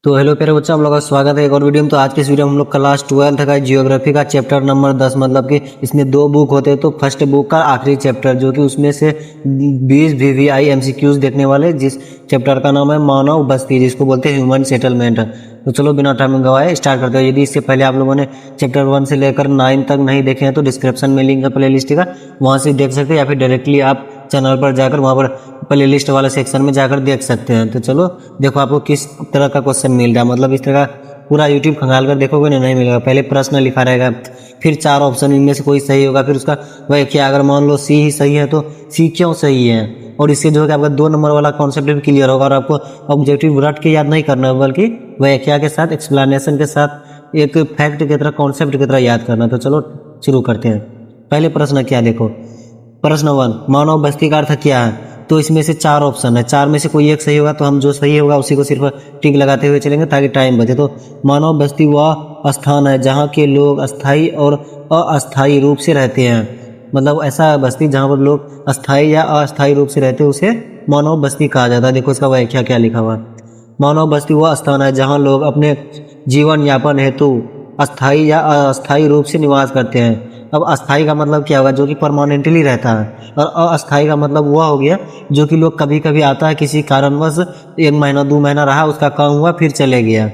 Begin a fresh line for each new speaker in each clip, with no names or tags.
तो हेलो प्यारे बच्चों, आप लोगों का स्वागत है एक और वीडियो में। तो आज के इस वीडियो में हम लोग क्लास 12 का जियोग्राफी का चैप्टर नंबर 10, मतलब कि इसमें दो बुक होते हैं। तो फर्स्ट बुक का आखिरी चैप्टर जो कि उसमें से 20 VVI MCQs देखने वाले, जिस चैप्टर का नाम है मानव बस्ती, जिसको बोलते हैं ह्यूमन सेटलमेंट। तो चलो बिना टाइम गवाए स्टार्ट करते हैं। यदि इससे पहले आप लोगों ने चैप्टर 1 से लेकर 9 तक नहीं देखे हैं तो डिस्क्रिप्शन में लिंक है प्ले लिस्ट का, वहाँ से देख सकते हैं, या फिर डायरेक्टली आप चैनल पर जाकर वहाँ पर प्ले लिस्ट वाले सेक्शन में जाकर देख सकते हैं। तो चलो देखो आपको किस तरह का क्वेश्चन मिल रहा है, मतलब इस तरह का पूरा यूट्यूब खंगाल कर देखोगे नहीं मिलेगा। पहले प्रश्न लिखा रहेगा, फिर 4 ऑप्शन, इनमें से कोई सही होगा, फिर उसका वह क्या, अगर मान लो सी ही सही है तो सी क्यों सही है। और इससे जो है कि आपका 2 नंबर वाला कॉन्सेप्ट भी क्लियर होगा और आपको ऑब्जेक्टिव रट के याद नहीं करना है, बल्कि व्याख्या के साथ, एक्सप्लेनेशन के साथ, एक फैक्ट की तरह, कॉन्सेप्ट की तरह याद करना। तो चलो शुरू करते हैं। पहले प्रश्न क्या देखो, प्रश्न 1, मानव बस्ती का अर्थ क्या है। तो इसमें से 4 ऑप्शन है, 4 में से कोई एक सही होगा, तो हम जो सही होगा उसी को सिर्फ टिक लगाते हुए चलेंगे ताकि टाइम बचे। तो मानव बस्ती वह स्थान है जहाँ के लोग अस्थायी और अस्थायी रूप से रहते हैं, मतलब ऐसा बस्ती जहाँ पर लोग अस्थायी या अस्थायी रूप से रहते हैं उसे मानव बस्ती कहा जाता है। देखो इसका व्याख्या क्या लिखा हुआ है। मानव बस्ती वह स्थान है जहाँ लोग अपने जीवन यापन हेतु अस्थायी या अस्थायी रूप से निवास करते हैं। अब अस्थाई का मतलब क्या होगा, जो कि परमानेंटली रहता है, और अस्थाई का मतलब वह हो गया जो कि लोग कभी कभी आता है, किसी कारणवश 1 महीना 2 महीना रहा, उसका काम हुआ फिर चले गया।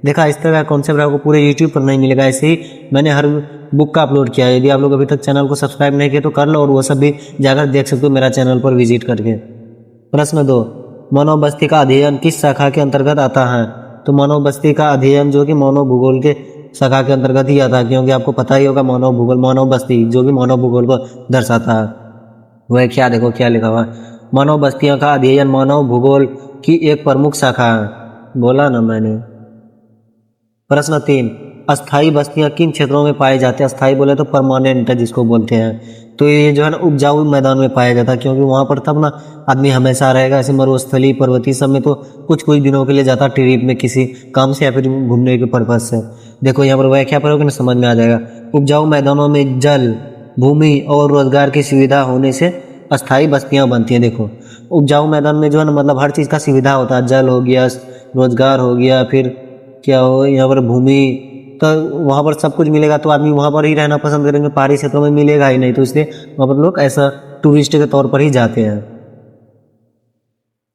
देखा, इस तरह का कॉन्सेप्ट आपको पूरे यूट्यूब पर नहीं मिलेगा। ऐसे ही मैंने हर बुक का अपलोड किया है। यदि आप लोग अभी तक चैनल को सब्सक्राइब नहीं किए तो कर लो, और वो सब भी जाकर देख सकते हो मेरा चैनल पर विजिट करके। प्रश्न 2, मानव बस्ती का अध्ययन किस शाखा के अंतर्गत आता है। तो मानव बस्ती का अध्ययन जो कि मानव भूगोल के शाखा के अंतर्गत ही आता है, क्योंकि आपको पता ही होगा मानव भूगोल, मानव बस्ती जो भी मानव भूगोल को दर्शाता है। वह क्या, देखो क्या लिखा हुआ है, मानव बस्तियों का अध्ययन मानव भूगोल की एक प्रमुख शाखा है, बोला ना मैंने। प्रश्न 3, अस्थाई बस्तियां किन क्षेत्रों में पाए जाते हैं। अस्थाई बोले तो परमानेंट जिसको बोलते हैं। तो ये जो है ना उपजाऊ मैदान में पाया जाता है, क्योंकि वहाँ पर तब ना आदमी हमेशा रहेगा। ऐसे मरुस्थली पर्वतीय सब में तो कुछ कुछ दिनों के लिए जाता ट्रिप में, किसी काम से या फिर घूमने के पर्पज से। देखो यहाँ पर व्याख्या पढ़ोगे ना समझ में आ जाएगा। उपजाऊ मैदानों में जल, भूमि और रोजगार की सुविधा होने से अस्थाई बस्तियां बनती हैं। देखो उपजाऊ मैदान में जो है ना, मतलब हर चीज़ का सुविधा होता है, जल हो गया, रोजगार हो गया, फिर क्या हो यहाँ पर भूमि, तो वहाँ पर सब कुछ मिलेगा, तो आदमी वहाँ पर ही रहना पसंद करेंगे। पहाड़ी क्षेत्रों में मिलेगा ही नहीं, तो इसलिए वहाँ पर लोग ऐसा टूरिस्ट के तौर पर ही जाते हैं।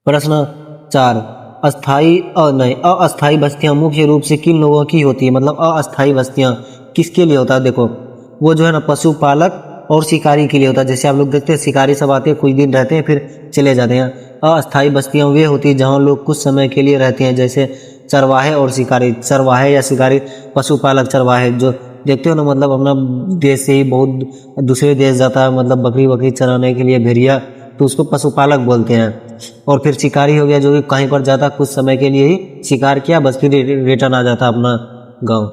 प्रश्न 4, अस्थाई नहीं अस्थाई बस्तियां मुख्य रूप से किन लोगों की होती है, मतलब अस्थाई बस्तियां किसके लिए होता है। देखो वो जो है ना पशुपालक और शिकारी के लिए होता है। जैसे आप लोग देखते हैं शिकारी सब आते हैं, कुछ दिन रहते हैं फिर चले जाते हैं। अस्थाई बस्तियां वे होती है जहाँ लोग कुछ समय के लिए रहते हैं, जैसे चरवाहे और शिकारी। चरवाहे या शिकारी, पशुपालक चरवाहे जो देखते हो ना, मतलब अपना देश से ही बहुत दूसरे देश जाता है, मतलब बकरी वकरी चराने के लिए, भेड़िया, तो उसको पशुपालक बोलते हैं। और फिर शिकारी हो गया जो कि कहीं पर जाता, कुछ समय के लिए ही शिकार किया, बस फिर रिटर्न आ जाता अपना गांव।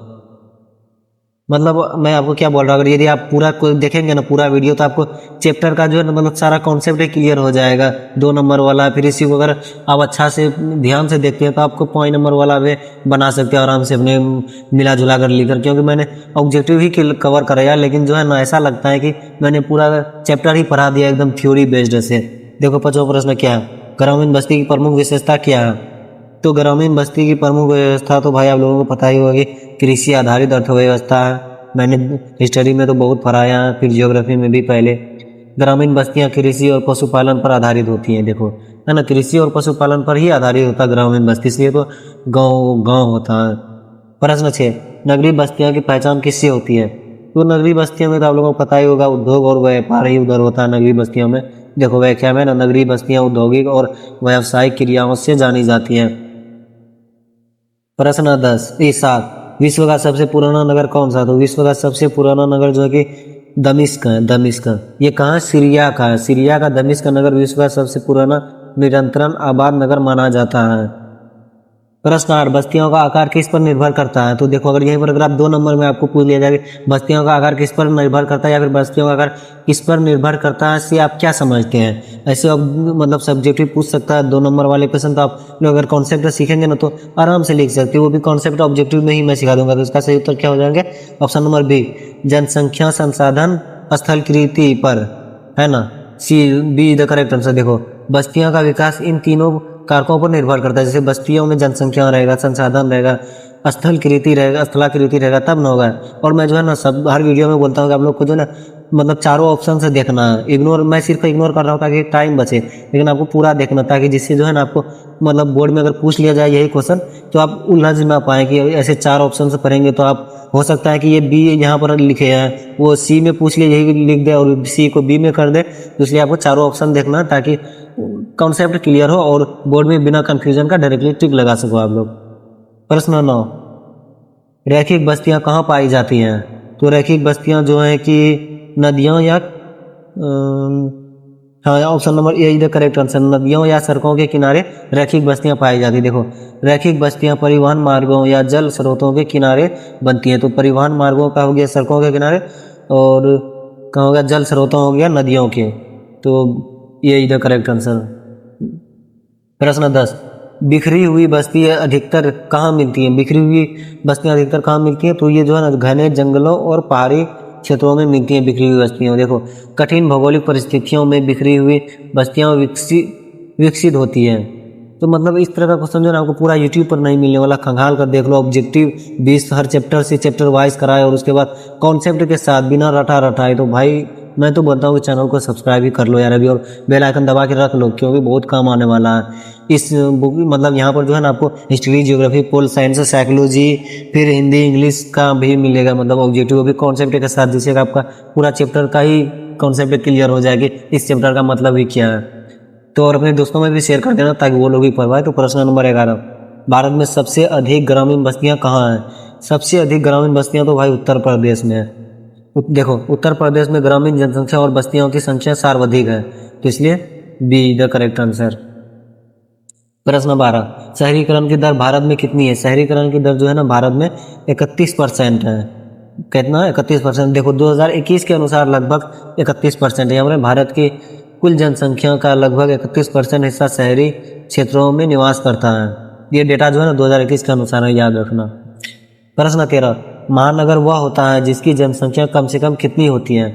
मतलब मैं आपको क्या बोल रहा हूँ, अगर यदि आप पूरा देखेंगे ना पूरा वीडियो, तो आपको चैप्टर का जो है ना, मतलब सारा कॉन्सेप्ट क्लियर हो जाएगा। 2 नंबर वाला, फिर इसी को अगर आप अच्छा से ध्यान से देखते हैं तो आपको पॉइंट नंबर वाला भी बना सकते हैं आराम से अपने मिला जुला कर लिखकर, क्योंकि मैंने ऑब्जेक्टिव ही कवर कराया, लेकिन जो है ना ऐसा लगता है कि मैंने पूरा चैप्टर ही पढ़ा दिया एकदम थ्योरी बेस्ड से। देखो 5वां प्रश्न क्या है, ग्रामीण बस्ती की प्रमुख विशेषता क्या है। तो ग्रामीण बस्ती की प्रमुख व्यवस्था तो भाई आप लोगों को पता ही होगी, कृषि आधारित अर्थव्यवस्था है। मैंने हिस्ट्री में तो बहुत पढ़ाया है, फिर जियोग्राफी में भी। पहले ग्रामीण बस्तियां कृषि और पशुपालन पर आधारित होती हैं। देखो है ना, कृषि और पशुपालन पर ही आधारित होता है ग्रामीण बस्ती, इसलिए तो गांव गांव होता है। प्रश्न 6, नगरीय बस्तियों की पहचान किससे होती है। तो नगरीय बस्तियों में तो आप लोगों को पता ही होगा, उद्योग और व्यापार ही उधर होता है नगरीय बस्तियों में। देखो व्याख्या में ना, नगरीय बस्तियां औद्योगिक और व्यावसायिक क्रियाओं से जानी जाती हैं। प्रश्न 7, विश्व का सबसे पुराना नगर कौन सा। तो विश्व का सबसे पुराना नगर जो है कि दमिश्क है। दमिश्क ये कहाँ है, सीरिया का है। सीरिया का दमिश्क नगर विश्व का सबसे पुराना निरंतर आबाद नगर माना जाता है। प्रश्न 8, बस्तियों का आकार किस पर निर्भर करता है। तो देखो अगर यहीं पर अगर आप 2 नंबर में आपको पूछ लिया जाए बस्तियों का आकार किस पर निर्भर करता है, या फिर बस्तियों का आकार किस पर निर्भर करता है, इससे आप क्या समझते हैं। ऐसे आप मतलब सब्जेक्टिव पूछ सकता है 2 नंबर वाले क्वेश्चन, तो आप लोग अगर कॉन्सेप्ट सीखेंगे ना तो आराम से लिख सकते हो। वो भी कॉन्सेप्ट ऑब्जेक्टिव में ही मैं सिखा दूंगा। तो इसका सही उत्तर क्या हो जाएंगे, ऑप्शन नंबर बी, जनसंख्या संसाधन स्थलकृति पर, है ना। C B the correct answer. देखो बस्तियों का विकास इन तीनों कारकों पर निर्भर करता है। जैसे बस्तियों में जनसंख्या रहेगा, संसाधन रहेगा, स्थलाकृति रहेगा तब ना होगा। और मैं जो है ना सब हर वीडियो में बोलता हूँ कि आप लोग को जो है ना मतलब चारों ऑप्शन से देखना है। इग्नोर मैं सिर्फ इग्नोर कर रहा हूँ ताकि टाइम बचे, लेकिन आपको पूरा देखना, ताकि जिससे जो है ना आपको मतलब बोर्ड में अगर पूछ लिया जाए यही क्वेश्चन तो आप उलझ ना पाए कि ऐसे चार ऑप्शन से पढ़ेंगे तो आप हो सकता है कि ये बी यहाँ पर लिखे हैं, वो सी में पूछ लिए यही लिख दे और सी को बी में कर दे। तो इसलिए आपको चारों ऑप्शन देखना है ताकि कॉन्सेप्ट क्लियर हो और बोर्ड में बिना कंफ्यूजन का डायरेक्टली टिक लगा सको आप लोग। प्रश्न 9, रैखिक बस्तियां कहाँ पाई जाती हैं? तो रैखिक बस्तियां जो हैं कि नदियों या हाँ option number A is the correct answer. नदियों या सड़कों के किनारे रैखिक बस्तियां पाई जाती। देखो रैखिक बस्तियां परिवहन मार्गों या जल स्रोतों के किनारे बनती हैं। तो परिवहन मार्गों का हो गया सड़कों के किनारे, और कहाँ हो गया जल स्रोतों हो गया नदियों के। तो ये इज द करेक्ट आंसर। प्रश्न 10, बिखरी हुई बस्ती अधिकतर कहाँ मिलती हैं? बिखरी हुई बस्तियां अधिकतर कहाँ मिलती हैं? तो ये जो है ना घने जंगलों और पहाड़ी क्षेत्रों में मिलती हैं बिखरी हुई बस्तियां। देखो कठिन भौगोलिक परिस्थितियों में बिखरी हुई बस्तियां विकसित होती हैं। तो मतलब इस तरह का क्वेश्चन जो है ना आपको पूरा यूट्यूब पर नहीं मिलने वाला, खंगाल कर देख लो। ऑब्जेक्टिव 20 हर चैप्टर से चैप्टर वाइज कराए और उसके बाद कॉन्सेप्ट के साथ बिना रटा रटाए। तो भाई मैं तो बोलता हूँ कि चैनल को सब्सक्राइब ही कर लो यार अभी, और बेल आइकन दबा के रख लो क्योंकि बहुत काम आने वाला है इस बुक। मतलब यहाँ पर जो है ना आपको history, geography, pol science, psychology, फिर हिंदी, इंग्लिश का भी मिलेगा, मतलब ऑब्जेक्टिव भी कॉन्सेप्ट के साथ, जिससे आपका पूरा चैप्टर का ही कॉन्सेप्ट क्लियर हो जाएगी इस चैप्टर का मतलब ही क्या है। तो और अपने दोस्तों में भी शेयर कर देना ताकि वो लोग भी पढ़ पाए। तो प्रश्न नंबर 11, भारत में सबसे अधिक ग्रामीण बस्तियां कहाँ हैं? सबसे अधिक ग्रामीण बस्तियां तो भाई उत्तर प्रदेश में है। देखो उत्तर प्रदेश में ग्रामीण जनसंख्या और बस्तियों की संख्या सर्वाधिक है, तो इसलिए बी द करेक्ट आंसर। प्रश्न 12, शहरीकरण की दर भारत में कितनी है? शहरीकरण की दर जो है ना भारत में 31% है। कितना? 31%। देखो 2021 के अनुसार लगभग 31% है। हमारे भारत की कुल जनसंख्या का लगभग 31% हिस्सा शहरी क्षेत्रों में निवास करता है। ये डेटा जो है ना 2021 के अनुसार है, याद रखना। प्रश्न 13, महानगर वह होता है जिसकी जनसंख्या कम से कम कितनी होती है?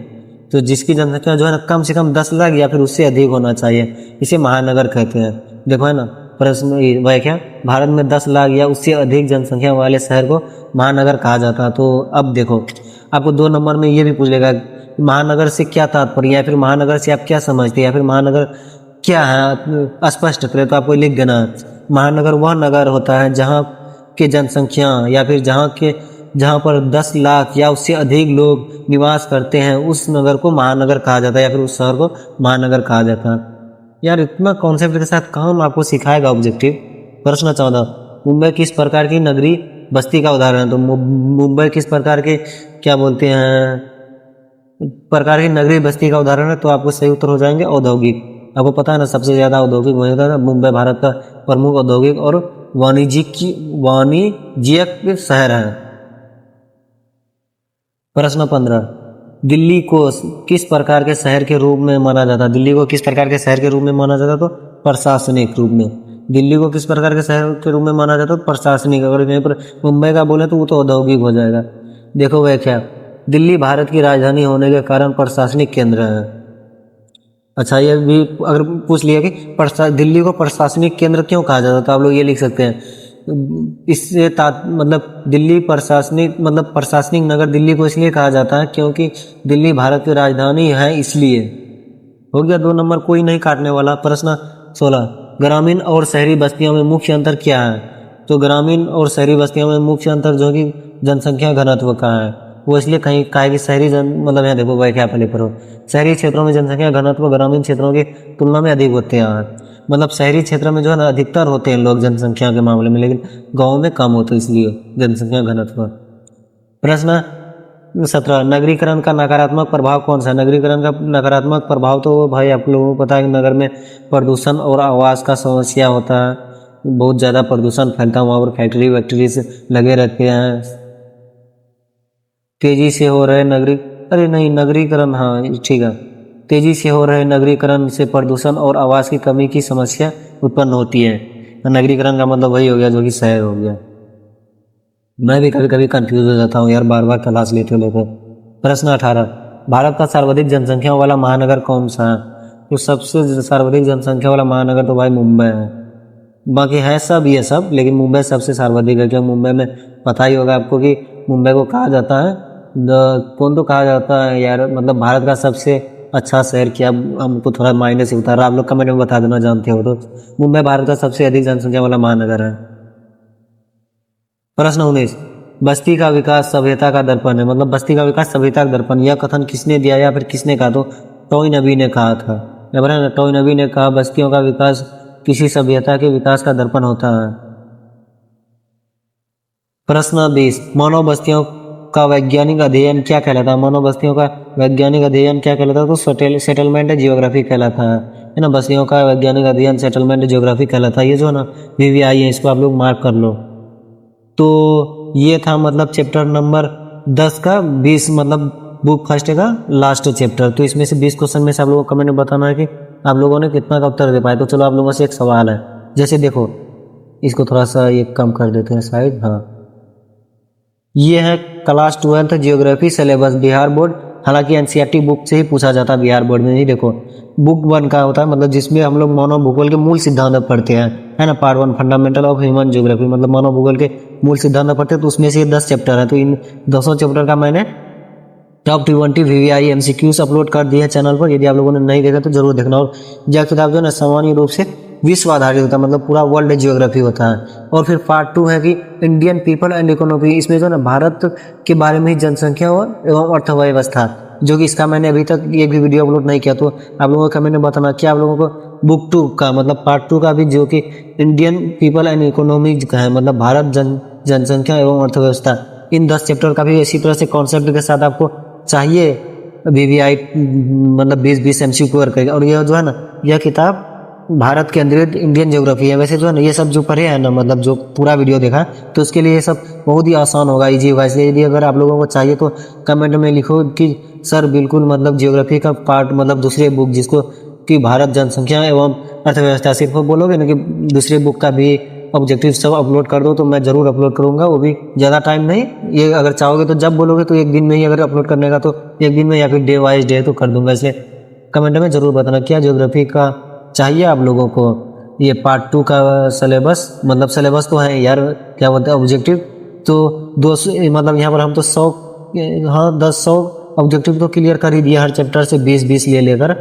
तो जिसकी जनसंख्या जो है ना कम से कम 10 लाख या फिर उससे अधिक होना चाहिए, इसे महानगर कहते हैं। देखो है ना प्रश्न वह क्या, भारत में 10 लाख या उससे अधिक जनसंख्या वाले शहर को महानगर कहा जाता है। तो अब देखो आपको 2 नंबर में ये भी पूछ लेगा महानगर से क्या तात्पर्य, या फिर महानगर से आप क्या समझते हैं, या फिर महानगर क्या है स्पष्ट करें। तो आपको लिख देना महानगर वह नगर होता है जहाँ के जनसंख्या या फिर जहाँ पर 10 लाख या उससे अधिक लोग निवास करते हैं, उस नगर को महानगर कहा जाता है, या फिर उस शहर को महानगर कहा जाता है। यार इतना कॉन्सेप्ट के साथ काम आपको सिखाएगा ऑब्जेक्टिव। प्रश्न 14, मुंबई किस प्रकार की नगरी बस्ती का उदाहरण है? तो मुंबई किस प्रकार के क्या बोलते हैं प्रकार की नगरी बस्ती का उदाहरण है? तो आपको सही उत्तर हो जाएंगे औद्योगिक। आपको पता है ना सबसे ज्यादा औद्योगिक वही होता है। मुंबई भारत का प्रमुख औद्योगिक और वाणिज्यिक शहर है। प्रश्न 15, दिल्ली को किस प्रकार के शहर के रूप में माना जाता है? दिल्ली को किस प्रकार के शहर के रूप में माना जाता है? तो प्रशासनिक रूप में। दिल्ली को किस प्रकार के शहर के रूप में माना जाता है? तो प्रशासनिक। अगर यहीं पर मुंबई का बोले तो वो तो औद्योगिक हो जाएगा। देखो वह क्या, दिल्ली भारत की राजधानी होने के कारण प्रशासनिक केंद्र है। अच्छा ये भी अगर पूछ लिया कि दिल्ली को प्रशासनिक केंद्र क्यों कहा जाता है, तो आप लोग ये लिख सकते हैं इससे मतलब दिल्ली प्रशासनिक नगर दिल्ली को इसलिए कहा जाता है क्योंकि दिल्ली भारत की राजधानी है, इसलिए। हो गया 2 नंबर, कोई नहीं काटने वाला। प्रश्न 16, ग्रामीण और शहरी बस्तियों में मुख्य अंतर क्या है? तो ग्रामीण और शहरी बस्तियों में मुख्य अंतर जो कि जनसंख्या घनत्व का है, वो इसलिए कहीं कहा है कि मतलब यहाँ देखो भाई क्या पहले पढ़ो, शहरी क्षेत्रों में जनसंख्या घनत्व ग्रामीण क्षेत्रों की तुलना में अधिक होते हैं। मतलब शहरी क्षेत्र में जो है ना अधिकतर होते हैं लोग जनसंख्या के मामले में, लेकिन गाँव में कम होते इसलिए जनसंख्या घनत्व। प्रश्न 17, नगरीकरण का नकारात्मक प्रभाव कौन सा है? नगरीकरण का नकारात्मक प्रभाव तो भाई आप लोगों को पता है कि नगर में प्रदूषण और आवास का समस्या होता है, बहुत ज़्यादा प्रदूषण फैलता है, वहाँ पर फैक्ट्री से लगे रहते हैं। तेजी से हो रहे नगरीकरण, हाँ ठीक है, तेजी से हो रहे नगरीकरण से प्रदूषण और आवास की कमी की समस्या उत्पन्न होती है। नगरीकरण का मतलब वही हो गया जो कि शहर हो गया। मैं भी कभी कभी कंफ्यूज हो जाता हूँ यार, बार बार क्लास लेते लेते। प्रश्न 18, भारत का सर्वाधिक जनसंख्या वाला महानगर कौन सा है? तो सबसे सर्वाधिक जनसंख्या वाला महानगर तो भाई मुंबई है। बाकी है सब ये सब, लेकिन मुंबई सबसे सर्वाधिक है, क्योंकि मुंबई में पता ही होगा आपको कि मुंबई को कहा जाता है कौन तो कहा जाता है यार, मतलब भारत का सबसे अच्छा शहर। क्या हमको थोड़ा मायने से उतार रहा, आप लोग कमेंट में बता देना जानते हो तो। मुंबई भारत का सबसे अधिक जनसंख्या वाला महानगर है। प्रश्न 19, बस्ती का विकास सभ्यता का दर्पण है, मतलब बस्ती का विकास सभ्यता का दर्पण, यह कथन किसने दिया या फिर किसने कहा? तो टॉय नबी ने कहा था। टॉय नबी ने कहा बस्तियों का विकास किसी सभ्यता के विकास का दर्पण होता है। प्रश्न 20, मानव बस्तियों का वैज्ञानिक अध्ययन क्या कहलाता है? मानव बस्तियों का वैज्ञानिक अध्ययन क्या कहलाता है? तो सेटलमेंट जियोग्राफी कहलाता है ना। बस्तियों का वैज्ञानिक अध्ययन सेटलमेंट जियोग्राफी कहलाता है। ये जो है ना VVI है, इसको आप लोग मार्क कर लो। तो ये था मतलब चैप्टर नंबर 10 का 20, मतलब बुक फर्स्ट का लास्ट चैप्टर। तो इसमें से 20 क्वेश्चन में से आप लोगों को कमेंट में बताना है कि आप लोगों ने कितना का उत्तर दे पाए। तो चलो आप लोगों से एक सवाल है, जैसे देखो इसको थोड़ा सा ये कम कर देते हैं साइड। हाँ, ये है class 12 geography syllabus Bihar board. हालांकि NCERT बुक से ही पूछा जाता है बिहार बोर्ड में ही। देखो बुक 1 का होता है, मतलब जिसमें हम लोग मानव भूगोल के मूल सिद्धांत पढ़ते हैं, है ना। Part 1 fundamental of human geography, मतलब मानव भूगोल के मूल सिद्धांत पढ़ते हैं। तो उसमें से 10 चैप्टर है। तो इन 10 चैप्टर का मैंने टॉप 20 VVI MCQs अपलोड कर दिए हैं चैनल पर। यदि आप लोगों ने नहीं देखा तो जरूर देखना। और यह किताब जो है ना सामान्य रूप से विश्व आधारित होता है, मतलब पूरा वर्ल्ड जियोग्राफी होता है। और फिर पार्ट 2 है कि इंडियन पीपल एंड इकोनॉमी। इसमें जो है ना भारत के बारे में ही जनसंख्या और एवं अर्थव्यवस्था, जो कि इसका मैंने अभी तक एक भी वीडियो अपलोड नहीं किया। तो आप लोगों को कमेंट में बताना कि आप लोगों को बुक 2 का मतलब पार्ट 2 का भी, जो कि इंडियन पीपल एंड इकोनॉमी का है, मतलब भारत जनसंख्या एवं अर्थव्यवस्था, इन 10 चैप्टर का भी इसी तरह से कॉन्सेप्ट के साथ आपको चाहिए VVI, मतलब 20 MCQ कवर करेगा। और यह जो है ना यह किताब भारत के अंदर इंडियन ज्योग्राफी है। वैसे जो है ना ये सब जो पढ़े हैं ना, मतलब जो पूरा वीडियो देखा, तो उसके लिए ये सब बहुत ही आसान होगा, ईजी होगा। इसलिए यदि अगर आप लोगों को चाहिए तो कमेंट में लिखो कि सर बिल्कुल, मतलब ज्योग्राफी का पार्ट, मतलब दूसरे बुक जिसको कि भारत जनसंख्या एवं अर्थव्यवस्था, सिर्फ बोलोगे ना कि दूसरे बुक का भी ऑब्जेक्टिव सब अपलोड कर दो, तो मैं ज़रूर अपलोड करूँगा। वो भी ज़्यादा टाइम नहीं, ये अगर चाहोगे तो जब बोलोगे तो एक दिन में ही अगर अपलोड करने का तो एक दिन में, या फिर डे वाइज डे तो कर दूंगा। इसलिए कमेंट में ज़रूर बताना क्या ज्योग्राफी का चाहिए आप लोगों को। ये पार्ट 2 का सिलेबस, मतलब सिलेबस तो है यार, क्या बोलते हैं ऑब्जेक्टिव, तो 200, मतलब यहाँ पर हम तो 100, हाँ 100 ऑब्जेक्टिव तो क्लियर कर ही दिया हर चैप्टर से, 20 ले लेकर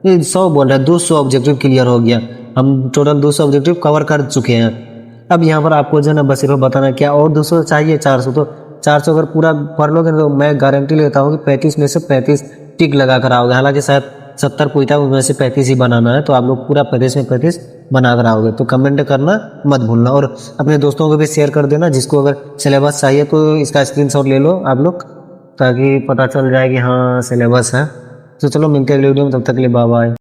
100 बोल रहा है, 200 ऑब्जेक्टिव क्लियर हो गया। हम टोटल 200 ऑब्जेक्टिव कवर कर चुके हैं। अब यहाँ पर आपको जो है ना बस सिर्फ बताना क्या और 200 चाहिए, 400। तो 400 अगर पूरा पढ़ लोगे तो मैं गारंटी लेता हूँ कि 35 में से 35 टिक लगा कर आओगे। हालांकि शायद 70 पूछता है, उसमें से 35 ही बनाना है, तो आप लोग पूरा 35 में 35 बना कर आओगे। तो कमेंट करना मत भूलना, और अपने दोस्तों को भी शेयर कर देना जिसको अगर सिलेबस चाहिए, तो इसका स्क्रीनशॉट ले लो आप लोग, ताकि पता चल जाए कि हाँ सिलेबस है। तो चलो मिलते हैं अगले वीडियो में, तब तक के लिए बाय बाय।